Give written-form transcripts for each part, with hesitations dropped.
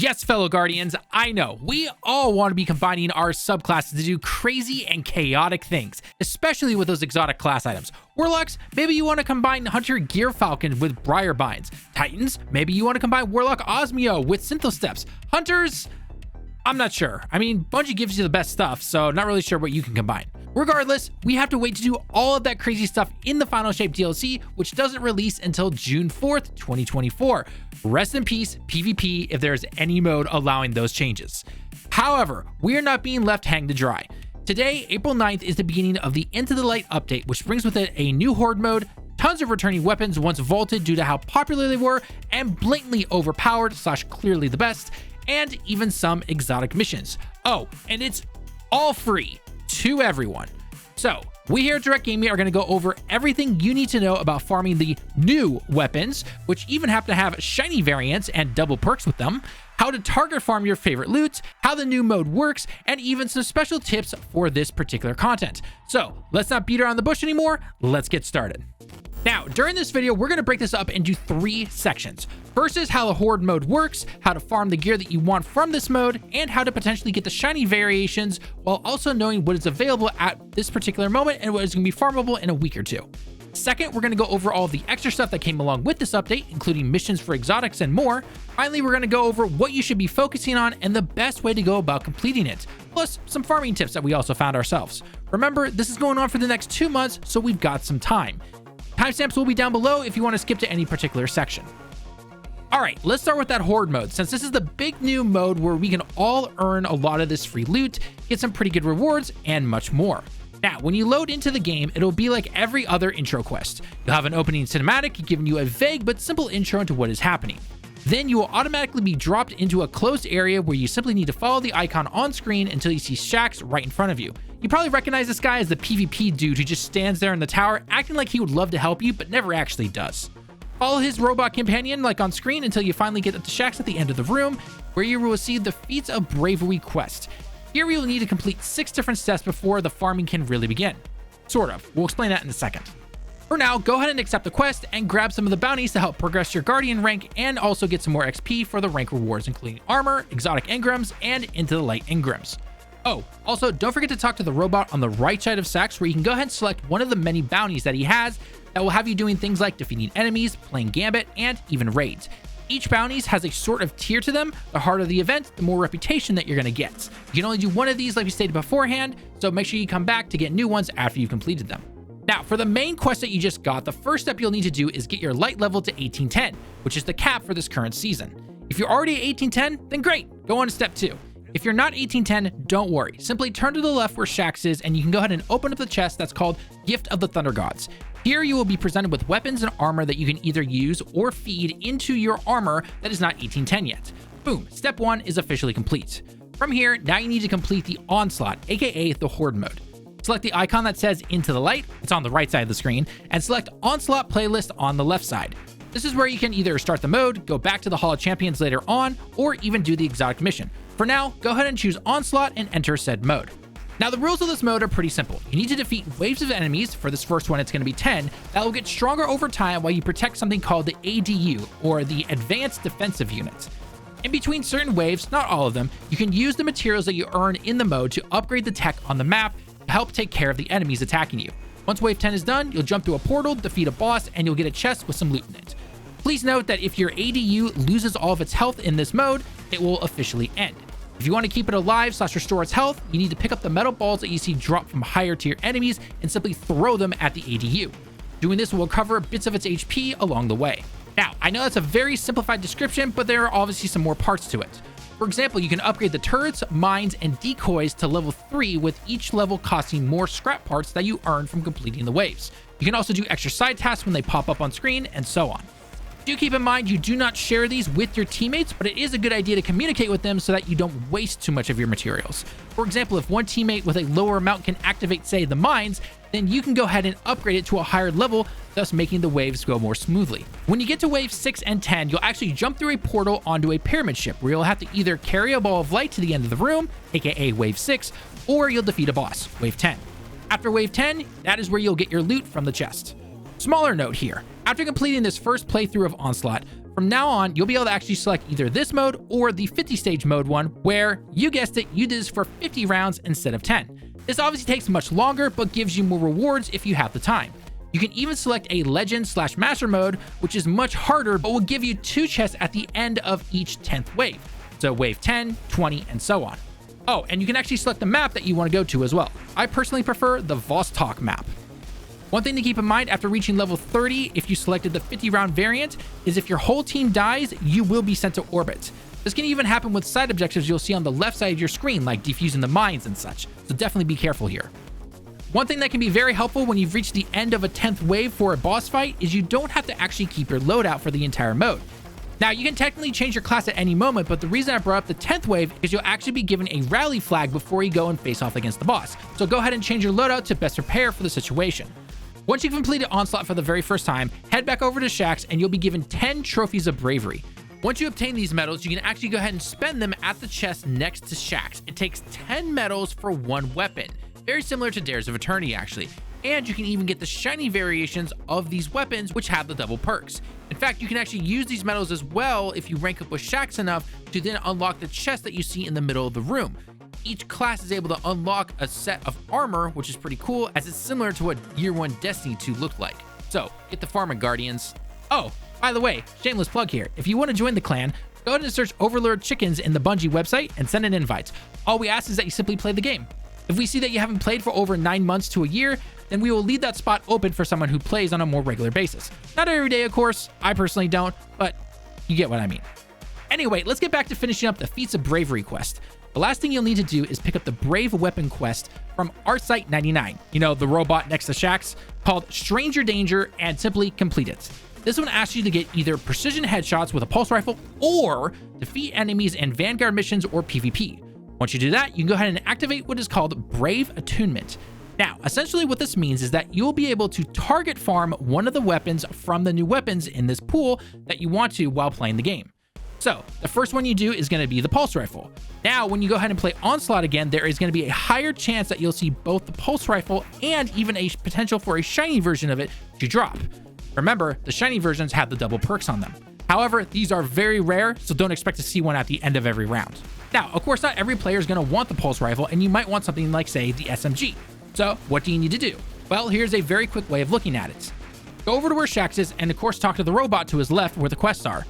Yes, fellow Guardians, I know, we all want to be combining our subclasses to do crazy and chaotic things, especially with those exotic class items. Warlocks, maybe you want to combine Hunter Gearfalcon with Briarbinds. Titans, maybe you want to combine Warlock Osmio with Synthosteps. Hunters, I'm not sure. I mean, Bungie gives you the best stuff, so not really sure what you can combine. Regardless, we have to wait to do all of that crazy stuff in the Final Shape DLC, which doesn't release until June 4th, 2024. Rest in peace, PvP, if there's any mode allowing those changes. However, we are not being left hanged to dry. Today, April 9th, is the beginning of the Into the Light update, which brings with it a new horde mode, tons of returning weapons once vaulted due to how popular they were and blatantly overpowered / clearly the best, and even some exotic missions. Oh, and it's all free to everyone. So we here at Direct Gaming are going to go over everything you need to know about farming the new weapons, which even happen to have shiny variants and double perks with them, how to target farm your favorite loot, how the new mode works, and even some special tips for this particular content. So let's not beat around the bush anymore. Let's get started. Now, during this video, we're going to break this up into 3 sections. First is how the horde mode works, how to farm the gear that you want from this mode, and how to potentially get the shiny variations while also knowing what is available at this particular moment and what is going to be farmable in a week or 2. Second, we're going to go over all the extra stuff that came along with this update, including missions for exotics and more. Finally, we're going to go over what you should be focusing on and the best way to go about completing it, plus some farming tips that we also found ourselves. Remember, this is going on for the next 2 months, so we've got some time. Timestamps will be down below if you want to skip to any particular section. Alright, let's start with that horde mode, since this is the big new mode where we can all earn a lot of this free loot, get some pretty good rewards, and much more. Now, when you load into the game, it'll be like every other intro quest. You'll have an opening cinematic giving you a vague but simple intro into what is happening. Then you will automatically be dropped into a closed area where you simply need to follow the icon on screen until you see Shaxx right in front of you. You probably recognize this guy as the PvP dude who just stands there in the tower acting like he would love to help you but never actually does. Follow his robot companion like on screen until you finally get up to Shaxx at the end of the room, where you will receive the Feats of Bravery quest. Here we will need to complete 6 different steps before the farming can really begin. Sort of. We'll explain that in a second. For now, go ahead and accept the quest and grab some of the bounties to help progress your Guardian rank and also get some more XP for the rank rewards, including armor, exotic engrams, and Into the Light engrams. Oh, also don't forget to talk to the robot on the right side of Shaxx, where you can go ahead and select one of the many bounties that he has that will have you doing things like defeating enemies, playing Gambit, and even raids. Each bounties has a sort of tier to them. The harder the event, the more reputation that you're going to get. You can only do one of these like we stated beforehand, so make sure you come back to get new ones after you've completed them. Now, for the main quest that you just got, the first step you'll need to do is get your light level to 1810, which is the cap for this current season. If you're already at 1810, then great, go on to step 2. If you're not 1810, don't worry. Simply turn to the left where Shaxx is, and you can go ahead and open up the chest that's called Gift of the Thunder Gods. Here you will be presented with weapons and armor that you can either use or feed into your armor that is not 1810 yet. Boom, step 1 is officially complete. From here, now you need to complete the Onslaught, aka the horde mode. Select the icon that says Into the Light, it's on the right side of the screen, and select Onslaught playlist on the left side. This is where you can either start the mode, go back to the Hall of Champions later on, or even do the exotic mission. For now, go ahead and choose Onslaught and enter said mode. Now, the rules of this mode are pretty simple. You need to defeat waves of enemies. For this first one, it's going to be 10. That will get stronger over time while you protect something called the ADU, or the Advanced Defensive Unit. In between certain waves, not all of them, you can use the materials that you earn in the mode to upgrade the tech on the map to help take care of the enemies attacking you. Once wave 10 is done, you'll jump through a portal, defeat a boss, and you'll get a chest with some loot in it. Please note that if your ADU loses all of its health in this mode, it will officially end. If you want to keep it alive / restore its health, you need to pick up the metal balls that you see drop from higher tier enemies and simply throw them at the ADU. Doing this will recover bits of its HP along the way. Now, I know that's a very simplified description, but there are obviously some more parts to it. For example, you can upgrade the turrets, mines, and decoys to level 3, with each level costing more scrap parts that you earn from completing the waves. You can also do extra side tasks when they pop up on screen, and so on. Do keep in mind you do not share these with your teammates, but it is a good idea to communicate with them so that you don't waste too much of your materials. For example, if one teammate with a lower amount can activate, say, the mines, then you can go ahead and upgrade it to a higher level, thus making the waves go more smoothly. When you get to wave 6 and 10, you'll actually jump through a portal onto a pyramid ship, where you'll have to either carry a ball of light to the end of the room, aka wave 6, or you'll defeat a boss, wave 10. After wave 10, that is where you'll get your loot from the chest. Smaller note here, after completing this first playthrough of Onslaught, From now on, you'll be able to actually select either this mode or the 50 stage mode one, where you guessed it, you did this for 50 rounds instead of 10. This obviously takes much longer, but gives you more rewards if you have the time. You can even select a legend/master mode, which is much harder, but will give you 2 chests at the end of each 10th wave. So wave 10, 20, and so on. Oh, and you can actually select the map that you want to go to as well. I personally prefer the Vostok map. One thing to keep in mind after reaching level 30, if you selected the 50 round variant, is if your whole team dies, you will be sent to orbit. This can even happen with side objectives you'll see on the left side of your screen, like defusing the mines and such, so definitely be careful here. One thing that can be very helpful when you've reached the end of a 10th wave for a boss fight is you don't have to actually keep your loadout for the entire mode. Now, you can technically change your class at any moment, but the reason I brought up the 10th wave is you'll actually be given a rally flag before you go and face off against the boss. So go ahead and change your loadout to best prepare for the situation. Once you've completed Onslaught for the very first time, head back over to Shaxx and you'll be given 10 trophies of Bravery. Once you obtain these medals, you can actually go ahead and spend them at the chest next to Shaxx. It takes 10 medals for 1 weapon. Very similar to Dares of Eternity, actually. And you can even get the shiny variations of these weapons, which have the double perks. In fact, you can actually use these medals as well if you rank up with Shaxx enough to then unlock the chest that you see in the middle of the room. Each class is able to unlock a set of armor, which is pretty cool, as it's similar to what Year 1 Destiny 2 looked like. So, get the farming, Guardians. Oh, by the way, shameless plug here. If you want to join the clan, go ahead and search Overlord Chickens in the Bungie website and send an invite. All we ask is that you simply play the game. If we see that you haven't played for over 9 months to a year, then we will leave that spot open for someone who plays on a more regular basis. Not every day, of course. I personally don't, but you get what I mean. Anyway, let's get back to finishing up the Feats of Bravery quest. The last thing you'll need to do is pick up the Brave Weapon quest from Artsite 99. You know, the robot next to Shaxx, called Stranger Danger, and simply complete it. This one asks you to get either precision headshots with a pulse rifle or defeat enemies in Vanguard missions or PvP. Once you do that, you can go ahead and activate what is called Brave Attunement. Now, essentially what this means is that you'll be able to target farm one of the weapons from the new weapons in this pool that you want to while playing the game. So, the first one you do is going to be the pulse rifle. Now, when you go ahead and play Onslaught again, there is going to be a higher chance that you'll see both the pulse rifle and even a potential for a shiny version of it to drop. Remember, the shiny versions have the double perks on them. However, these are very rare, so don't expect to see one at the end of every round. Now, of course, not every player is going to want the pulse rifle, and you might want something like, say, the SMG. So, what do you need to do? Well, here's a very quick way of looking at it. Go over to where Shaxx is, and of course talk to the robot to his left where the quests are.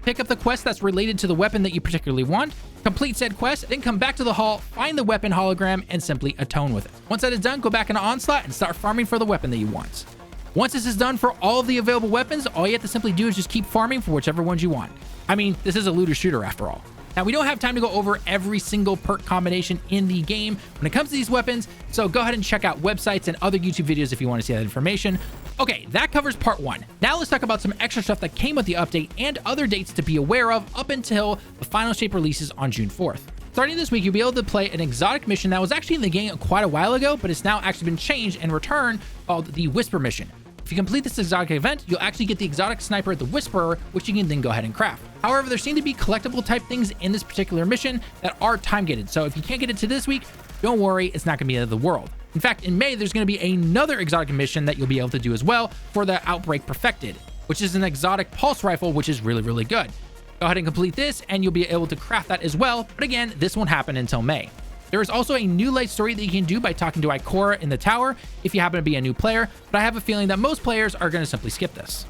Pick up the quest that's related to the weapon that you particularly want, complete said quest, then come back to the hall, find the weapon hologram, and simply attune with it. Once that is done, go back into Onslaught and start farming for the weapon that you want. Once this is done for all of the available weapons, all you have to simply do is just keep farming for whichever ones you want. I mean, this is a looter shooter after all. Now, we don't have time to go over every single perk combination in the game when it comes to these weapons, so go ahead and check out websites and other YouTube videos if you want to see that information. Okay, that covers part 1. Now let's talk about some extra stuff that came with the update and other dates to be aware of up until the final shape releases on June 4th. Starting this week, you'll be able to play an exotic mission that was actually in the game quite a while ago, but it's now actually been changed and returned, called the Whisper mission. If you complete this exotic event, you'll actually get the exotic sniper, the Whisperer, which you can then go ahead and craft. However, there seem to be collectible type things in this particular mission that are time gated. So if you can't get it to this week, don't worry, it's not going to be the end of the world. In fact, in May, there's going to be another exotic mission that you'll be able to do as well for the Outbreak Perfected, which is an exotic pulse rifle, which is really, really good. Go ahead and complete this and you'll be able to craft that as well. But again, this won't happen until May. There is also a new light story that you can do by talking to Ikora in the tower if you happen to be a new player, but I have a feeling that most players are going to simply skip this.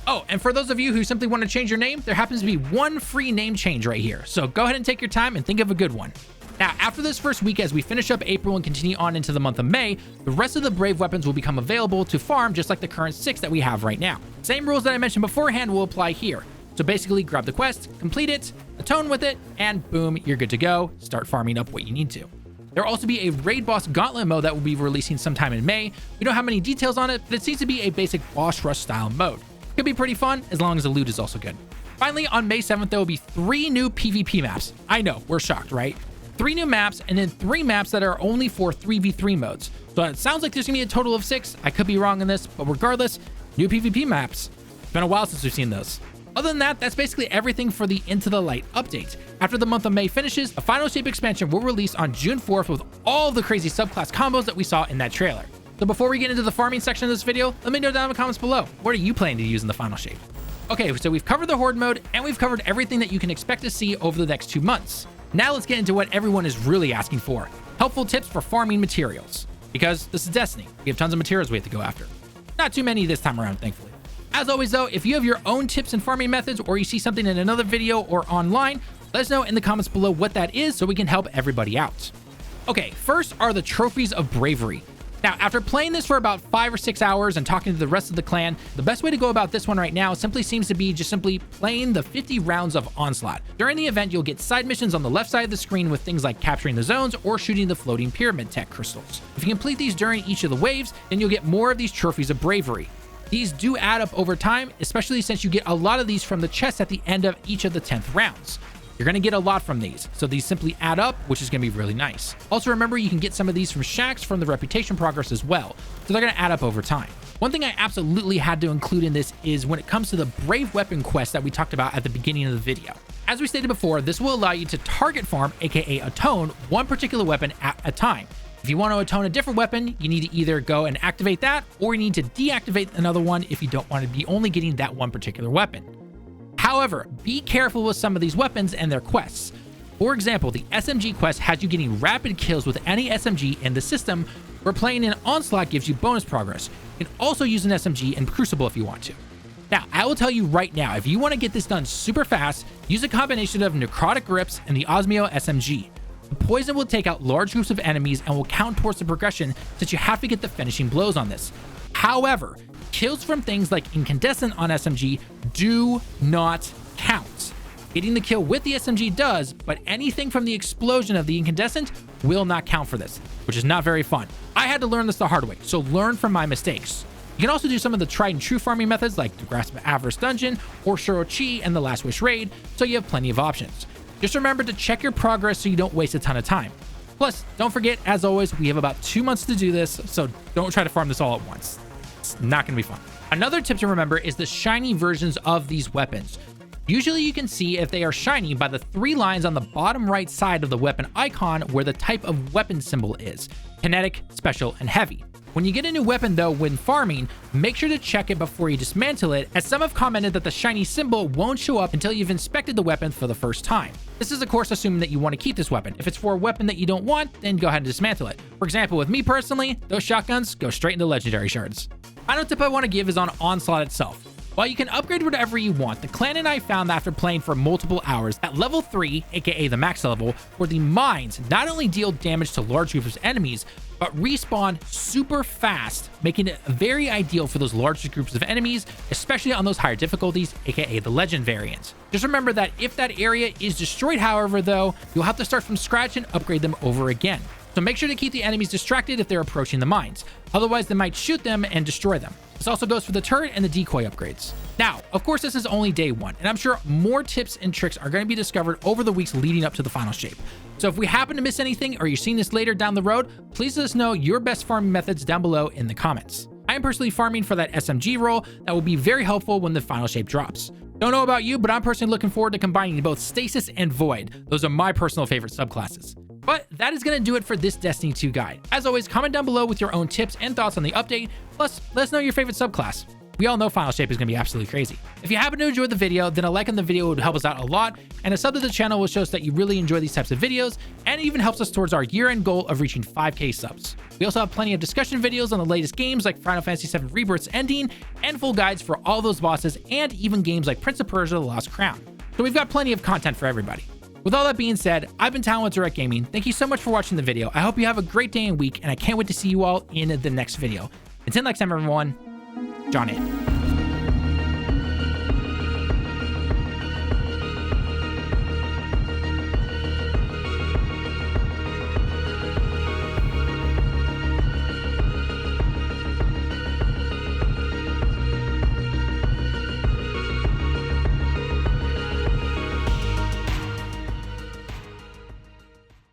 Oh, and for those of you who simply want to change your name, there happens to be one free name change right here. So go ahead and take your time and think of a good one. Now, after this first week, as we finish up April and continue on into the month of May, the rest of the Brave weapons will become available to farm just like the current 6 that we have right now. Same rules that I mentioned beforehand will apply here. So basically grab the quest, complete it, attune with it, and boom, you're good to go. Start farming up what you need to. There'll also be a raid boss gauntlet mode that will be releasing sometime in May. We don't have many details on it, but it seems to be a basic boss rush style mode. Could be pretty fun as long as the loot is also good. Finally, on May 7th, there will be 3 new PvP maps. I know, we're shocked, right? 3 new maps and then 3 maps that are only for 3v3 modes. So it sounds like there's gonna be a total of 6. I could be wrong on this, but regardless, new PvP maps. It's been a while since we've seen those. Other than that, that's basically everything for the Into the Light update. After the month of May finishes, a final shape expansion will release on June 4th with all the crazy subclass combos that we saw in that trailer. So before we get into the farming section of this video, let me know down in the comments below, what are you planning to use in the final shape? Okay, so we've covered the horde mode and we've covered everything that you can expect to see over the next 2 months. Now let's get into what everyone is really asking for. Helpful tips for farming materials. Because this is Destiny. We have tons of materials we have to go after. Not too many this time around, thankfully. As always though, if you have your own tips and farming methods or you see something in another video or online, let us know in the comments below what that is so we can help everybody out. Okay, first are the trophies of bravery. Now, after playing this for about 5 or 6 hours and talking to the rest of the clan, the best way to go about this one right now simply seems to be just simply playing the 50 rounds of Onslaught. During the event, you'll get side missions on the left side of the screen with things like capturing the zones or shooting the floating pyramid tech crystals. If you complete these during each of the waves, then you'll get more of these trophies of bravery. These do add up over time, especially since you get a lot of these from the chests at the end of each of the 10th rounds. You're going to get a lot from these, so these simply add up, which is going to be really nice. Also remember, you can get some of these from shacks from the reputation progress as well, so they're going to add up over time. One thing I absolutely had to include in this is when it comes to the brave weapon quest that we talked about at the beginning of the video. As we stated before, this will allow you to target farm, aka atone, one particular weapon at a time. If you want to atone a different weapon, you need to either go and activate that, or you need to deactivate another one if you don't want to be only getting that one particular weapon. However, be careful with some of these weapons and their quests. For example, the SMG quest has you getting rapid kills with any SMG in the system, where playing in Onslaught gives you bonus progress. You can also use an SMG in Crucible if you want to. Now, I will tell you right now, if you want to get this done super fast, use a combination of Necrotic Grips and the Osmio SMG. The poison will take out large groups of enemies and will count towards the progression, since you have to get the finishing blows on this. However, kills from things like Incandescent on SMG do not count. Getting the kill with the SMG does, but anything from the explosion of the Incandescent will not count for this, which is not very fun. I had to learn this the hard way, so learn from my mistakes. You can also do some of the tried and true farming methods like the Grasp of Avarice Dungeon or Shuro-Chi and the Last Wish Raid, so you have plenty of options. Just remember to check your progress so you don't waste a ton of time. Plus, don't forget, as always, we have about 2 months to do this, so don't try to farm this all at once. It's not going to be fun. Another tip to remember is the shiny versions of these weapons. Usually you can see if they are shiny by the 3 lines on the bottom right side of the weapon icon where the type of weapon symbol is: kinetic, special, and heavy. When you get a new weapon though, when farming, make sure to check it before you dismantle it, as some have commented that the shiny symbol won't show up until you've inspected the weapon for the first time. This is of course assuming that you want to keep this weapon. If it's for a weapon that you don't want, then go ahead and dismantle it. For example, with me personally, those shotguns go straight into legendary shards. Final tip I want to give is on Onslaught itself. While you can upgrade whatever you want, the clan and I found that after playing for multiple hours, at level 3, aka the max level, where the mines not only deal damage to large groups of enemies, but respawn super fast, making it very ideal for those large groups of enemies, especially on those higher difficulties, aka the legend variants. Just remember that if that area is destroyed, however, though, you'll have to start from scratch and upgrade them over again. So make sure to keep the enemies distracted if they're approaching the mines. Otherwise, they might shoot them and destroy them. This also goes for the turret and the decoy upgrades. Now, of course, this is only day 1, and I'm sure more tips and tricks are going to be discovered over the weeks leading up to the final shape. So if we happen to miss anything or you're seeing this later down the road, please let us know your best farming methods down below in the comments. I am personally farming for that SMG role that will be very helpful when the final shape drops. Don't know about you, but I'm personally looking forward to combining both Stasis and Void. Those are my personal favorite subclasses. But that is going to do it for this Destiny 2 guide. As always, comment down below with your own tips and thoughts on the update. Plus, let us know your favorite subclass. We all know final shape is going to be absolutely crazy. If you happen to enjoy the video, then a like on the video would help us out a lot, and a sub to the channel will show us that you really enjoy these types of videos, and it even helps us towards our year-end goal of reaching 5K subs. We also have plenty of discussion videos on the latest games like Final Fantasy VII Rebirth's ending, and full guides for all those bosses, and even games like Prince of Persia: The Lost Crown. So we've got plenty of content for everybody. With all that being said, I've been Talon with Direct Gaming. Thank you so much for watching the video. I hope you have a great day and week, and I can't wait to see you all in the next video. Until next time, everyone, John in.